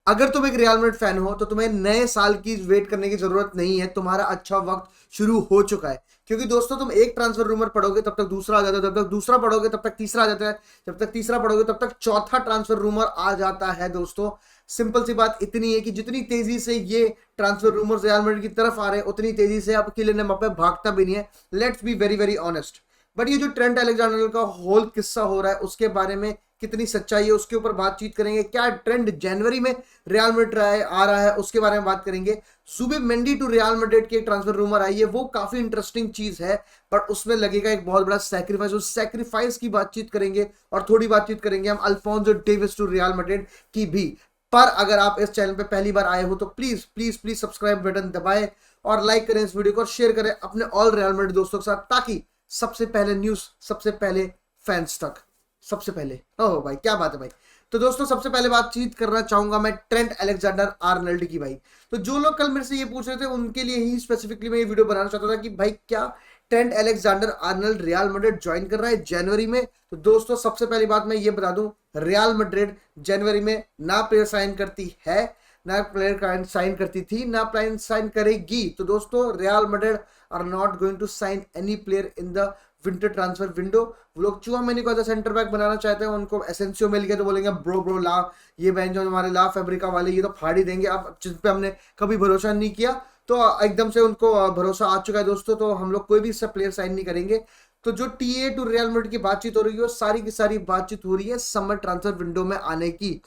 अगर तुम एक रियल मैड्रिड फैन हो तो तुम्हें नए साल की वेट करने की जरूरत नहीं है, तुम्हारा अच्छा वक्त शुरू हो चुका है। क्योंकि दोस्तों तुम एक ट्रांसफर रूमर पढ़ोगे तब तक दूसरा आ जाता है, जब तक दूसरा पढ़ोगे तब तक तीसरा आ जाता है, जब तक तीसरा पढ़ोगे तब तक चौथा ट्रांसफर रूमर आ जाता है। दोस्तों सिंपल सी बात इतनी है कि जितनी तेजी से ये ट्रांसफर रूमर रियल मैड्रिड की तरफ आ रहे हैं उतनी तेजी से अब किलियन एम्बाप्पे भागता भी नहीं है। Let's be very very honest. But ये जो ट्रेंट अलेक्जेंडर का होल किस्सा हो रहा है उसके बारे में कितनी सच्चाई है उसके ऊपर बातचीत करेंगे। क्या ट्रेंड जनवरी में रियल मैड्रिड आ रहा है उसके बारे में बात करेंगे। जुबिमेंडी टू रियल मैड्रिड की एक ट्रांसफर रूमर आई है, वो काफी इंटरेस्टिंग चीज है, बट उसमें लगेगा एक बहुत बड़ा सैक्रिफाइस। उस सैक्रिफाइस की बातचीत करेंगे और थोड़ी बातचीत करेंगे हम Alphonso Davies to Real Madrid की भी। पर अगर आप इस चैनल पे पहली बार आए हो तो please please please subscribe button दबाएं और लाइक करें इस वीडियो को और शेयर करें अपने ऑल रियल मैड्रिड दोस्तों के साथ, ताकि सबसे पहले न्यूज सबसे पहले फैंस तक सबसे पहले। ओह भाई क्या बात है भाई। तो दोस्तों सबसे पहले बातचीत करना चाहूंगा मैं ट्रेंट अलेक्जेंडर आर्नल्ड की भाई। तो जो लोग कल मेरे से ये पूछ रहे थे उनके लिए ही स्पेसिफिकली मैं ये वीडियो बनाना चाहता था कि भाई क्या Trent Alexander Arnold real Madrid join कर रहा है जनवरी में। तो दोस्तों सबसे पहली बात मैं ये बता दूं, रियल मैड्रिड जनवरी में ना प्लेयर साइन करती है, ना प्लेयर साइन करती थी, ना प्लेयर साइन करेगी। तो दोस्तों Real Madrid are not going to sign any player in the winter transfer window. वो लोग चुआमेनी को एज सेंटर बैक बनाना चाहते हैं, उनको एसेंसियो मिल गया तो बोलेंगे ब्रो ब्रो ला, ये बैंच जो हमारे ला फैब्रिका वाले ये तो फाड़ ही देंगे। अब जिस पे हमने कभी भरोसा नहीं किया तो एकदम से उनको भरोसा आ चुका है दोस्तों, तो हम लोग कोई भी इससे प्लेयर साइन नहीं करेंगे। तो जो टीए टू रियल मैड्रिड की बातचीत हो रही है वो सारी की सारी बातचीत हो रही है समर ट्रांसफर विंडो में आने की।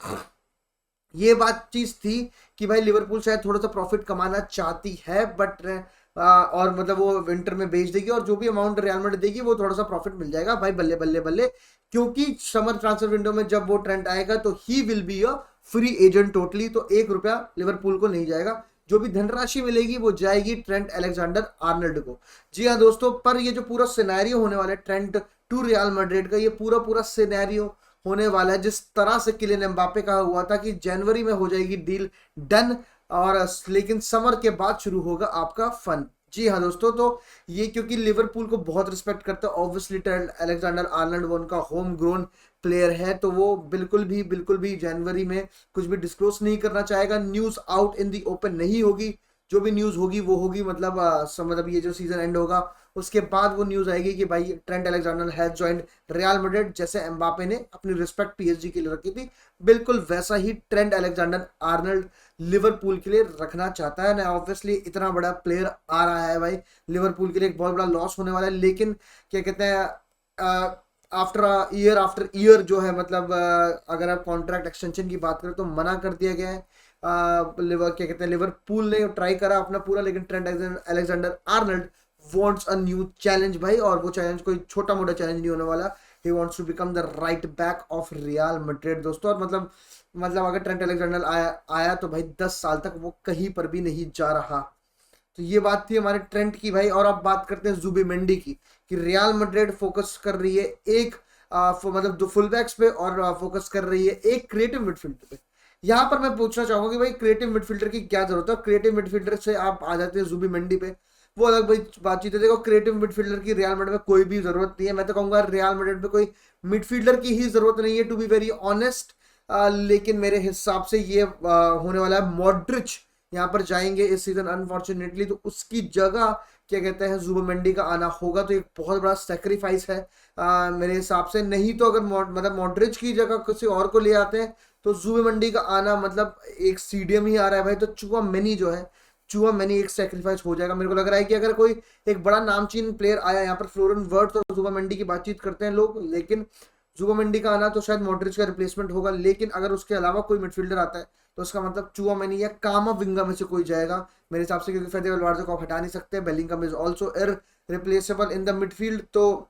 ये बात चीज थी कि भाई लिवरपूल शायद थोड़ा सा प्रॉफिट कमाना चाहती है, बट और मतलब वो विंटर में बेच देगी और जो भी अमाउंट रियल मैड्रिड देगी वो थोड़ा सा प्रॉफिट मिल जाएगा भाई, बल्ले बल्ले बल्ले। क्योंकि समर ट्रांसफर विंडो में जब वो ट्रेंड आएगा तो he will be a free agent totally, तो 1 रुपया लिवरपूल को नहीं जाएगा। जो भी धनराशि मिलेगी वो जाएगी ट्रेंट अलेक्जेंडर आर्नल्ड को। जी हाँ दोस्तों, पर ये जो पूरा सिनेरियो होने वाला है ट्रेंट टू रियल मैड्रिड का, ये पूरा पूरा सिनेरियो होने वाला है जिस तरह से किलियन एम्बाप्पे का हुआ था कि जनवरी में हो जाएगी डील डन, और लेकिन समर के बाद शुरू होगा आपका फन। जी हाँ दोस्तों, तो ये क्योंकि लिवरपूल को बहुत रिस्पेक्ट करता है ऑब्वियसली ट्रेंट अलेक्जेंडर आर्नल्ड, वो उनका होम ग्रोन प्लेयर है, तो वो बिल्कुल भी जनवरी में कुछ भी डिस्क्लोज नहीं करना चाहेगा। News out in the open नहीं होगी, जो भी न्यूज होगी वो होगी मतलब मतलब ये जो सीजन एंड होगा उसके बाद वो न्यूज आएगी कि भाई Trent Alexander has joined real Madrid. जैसे एम्बापे ने अपनी रिस्पेक्ट पीएसजी के लिए रखी थी, बिल्कुल वैसा ही ट्रेंट अलेक्जेंडर आर्नल्ड लिवरपूल के लिए रखना चाहता है ना। ऑब्वियसली इतना बड़ा प्लेयर आ रहा है भाई, लिवरपूल के लिए एक बहुत बड़ा लॉस होने वाला है, लेकिन क्या कहते हैं आफ्टर ईयर जो है मतलब अगर आप कॉन्ट्रैक्ट एक्सटेंशन की बात करें तो मना कर दिया गया है। क्या कहते हैं लिवरपूल ने ट्राई करा अपना पूरा, लेकिन Trent Alexander Arnold wants a new challenge भाई, और वो चैलेंज कोई छोटा मोटा चैलेंज नहीं होने वाला। He wants to become the right back of Real Madrid दोस्तों। और मतलब अगर ट्रेंट अलेक्जेंडर आया तो भाई 10 साल तक वो कहीं पर भी नहीं जा रहा। तो ये बात थी हमारे ट्रेंट की भाई। और अब बात करते हैं जुबिमेंडी की, कि रियल मैड्रिड फोकस कर रही है एक मतलब दो फुल बैक्स पे और फोकस कर रही है एक क्रिएटिव मिडफील्डर पे। यहाँ पर मैं पूछना चाहूंगा कि भाई क्रिएटिव मिडफील्डर की क्या जरूरत है। क्रिएटिव मिडफील्डर से आप आ जाते हैं जुबिमेंडी पे, वो अलग भाई बातचीत है। देखो क्रिएटिव मिडफील्डर की रियल मैड्रिड में कोई भी जरूरत नहीं है, मैं तो कहूंगा रियल मैड्रिड में कोई मिडफील्डर की ही जरूरत नहीं है टू बी वेरी ऑनेस्ट। लेकिन मेरे हिसाब से ये होने वाला है मॉड्रिच यहाँ पर जाएंगे इस सीजन अनफॉर्चुनेटली, तो उसकी जगह क्या कहते हैं जुबिमेंडी का आना होगा, तो एक बहुत बड़ा सेक्रीफाइस है मेरे हिसाब से। नहीं तो अगर मतलब मॉड्रिच की जगह किसी और को ले आते हैं तो जुबिमेंडी का आना मतलब एक सीडीएम ही आ रहा है भाई, तो चुआमेनी जो है चुआमेनी एक सेक्रीफाइस हो जाएगा। मेरे को लग रहा है कि अगर कोई एक बड़ा नामचीन प्लेयर आया यहाँ पर फ्लोरेंट वर्थ और जुबिमेंडी की बातचीत करते हैं लोग, लेकिन जुबिमेंडी का आना तो शायद मॉड्रिच का रिप्लेसमेंट होगा। लेकिन अगर उसके अलावा कोई मिडफील्डर आता है तो उसका मतलब चुआमेनी या कामाविंगा में से कोई जाएगा मेरे हिसाब से, क्योंकि फेदे वल्वार्डे को आप हटा नहीं सकते। Bellingham is also irreplaceable in the midfield, तो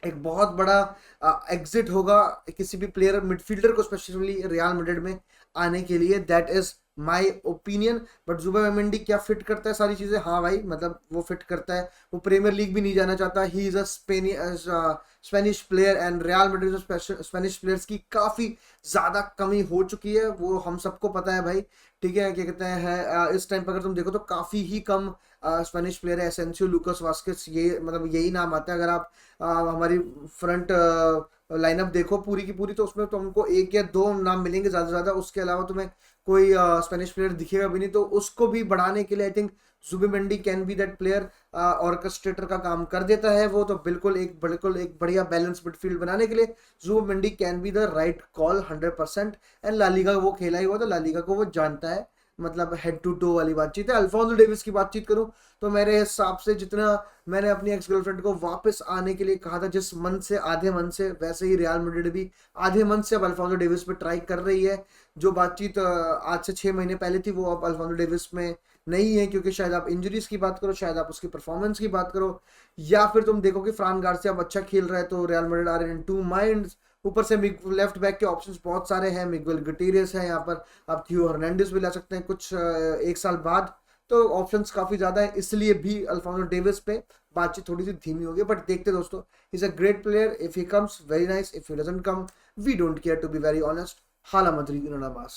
एक बहुत बड़ा एग्जिट होगा किसी भी प्लेयर मिडफील्डर को स्पेशली रियल मैड्रिड में आने के लिए। That is my opinion. But Zubimendi क्या फिट करता है सारी चीजें? हाँ भाई मतलब वो फिट करता है, वो प्रीमियर लीग भी नहीं जाना चाहता। He is a Spanish player, and real Madrid में स्पेनिश प्लेयर्स की काफी ज्यादा कमी हो चुकी है, वो हम सबको पता है भाई। ठीक है, क्या कहते हैं, इस टाइम पर अगर तुम देखो तो काफी ही कम स्पेनिश प्लेयर है। एसेंसियो, लूकास वास्केस, ये मतलब यही नाम आते हैं। अगर आप हमारी फ्रंट लाइनअप देखो पूरी की पूरी, तो उसमें तुमको एक या दो नाम मिलेंगे ज्यादा से ज्यादा, उसके अलावा तुम्हें कोई स्पेनिश प्लेयर दिखेगा भी नहीं। तो उसको भी बढ़ाने के लिए I think Zubimendi can be that player, orchestrator का काम कर देता है वो। तो बिल्कुल एक बढ़िया बैलेंस मिडफील्ड बनाने के लिए Zubimendi can be the right call 100%। And La Liga वो खेला ही हुआ, तो लालीगा को वो जानता है, मतलब हेड टू टो वाली बातचीत है। अल्फोंसो डेविस की बातचीत करूं तो मेरे हिसाब से जितना मैंने अपनी एक्स गर्लफ्रेंड को वापस आने के लिए कहा था जिस मन से, आधे मन से, वैसे ही रियल मैड्रिड भी आधे मन से अब अल्फोंसो डेविस पे ट्राई कर रही है। जो बातचीत आज से 6 महीने पहले थी, वो अब अल्फोंसो डेविस में नहीं है, क्योंकि शायद आप इंजरीज की बात करो, शायद आप उसकी परफॉर्मेंस की बात करो, या फिर तुम देखो कि फ्रान गार्सिया अब अच्छा खेल रहा है, तो Real Madrid are in two minds. ऊपर से लेफ्ट बैक के ऑप्शंस बहुत सारे हैं, मिगुएल गुटिरेस है यहाँ पर, आप थियो हर्नांडिस भी ला सकते हैं कुछ एक साल बाद। तो ऑप्शंस काफी ज्यादा है, इसलिए भी अल्फोंसो डेविस पे बातचीत थोड़ी सी धीमी होगी। बट देखते दोस्तों, is a great player, if he comes very nice, if he doesn't come we don't care, to be very honest. हाला मदरी नवाज।